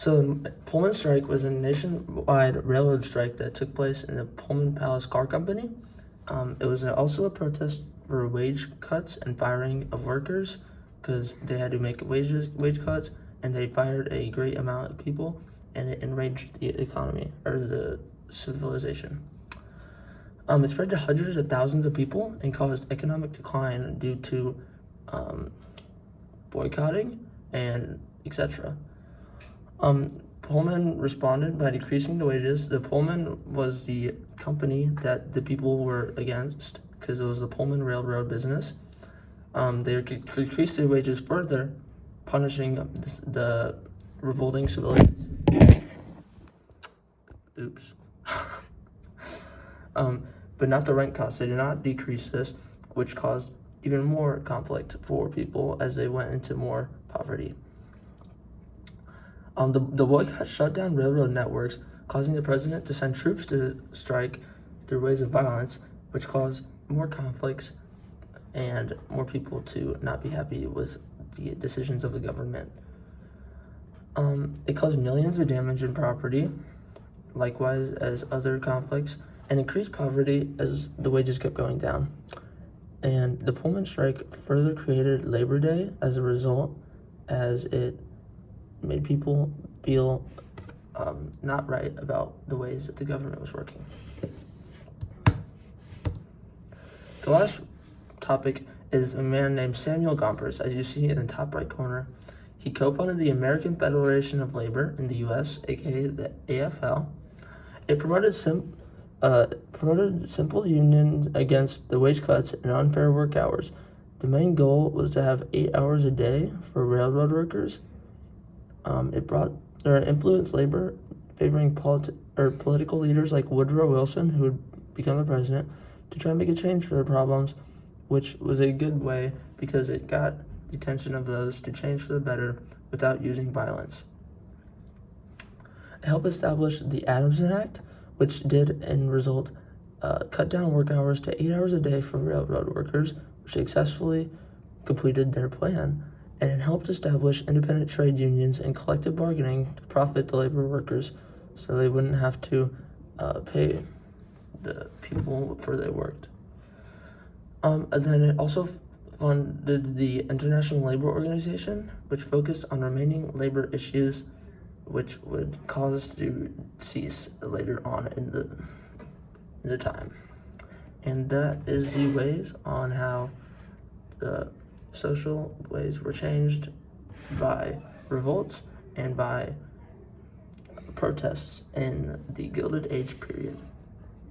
So, Pullman strike was a nationwide railroad strike that took place in the Pullman Palace Car Company. It was also a protest for wage cuts and firing of workers because they had to make wage cuts, and they fired a great amount of people, and it enraged the economy or the civilization. It spread to hundreds of thousands of people and caused economic decline due to boycotting and etc. Pullman responded by decreasing the wages. The Pullman was the company that the people were against because it was the Pullman Railroad business. They decreased their wages further, punishing the revolting civilians. Oops. But not the rent costs. They did not decrease this, which caused even more conflict for people as they went into more poverty. The boycott shut down railroad networks, causing the president to send troops to strike through ways of violence, which caused more conflicts and more people to not be happy with the decisions of the government. It caused millions of damage in property, likewise as other conflicts, and increased poverty as the wages kept going down. And the Pullman strike further created Labor Day as a result, as it made people feel not right about the ways that the government was working. The last topic is a man named Samuel Gompers, as you see in the top right corner. He co-founded the American Federation of Labor in the U.S., aka the AFL. It promoted simple union against the wage cuts and unfair work hours. The main goal was to have 8 hours a day for railroad workers. It influenced labor, favoring political leaders like Woodrow Wilson, who would become the president, to try and make a change for their problems, which was a good way because it got the attention of those to change for the better without using violence. It helped establish the Adamson Act, which did in result cut down work hours to 8 hours a day for railroad workers, which successfully completed their plan. And it helped establish independent trade unions and collective bargaining to profit the labor workers so they wouldn't have to pay the people for their work. And then it also funded the International Labor Organization, which focused on remaining labor issues, which would cause to cease later on in the time. And that is the ways on how the social ways were changed by revolts and by protests in the Gilded Age period.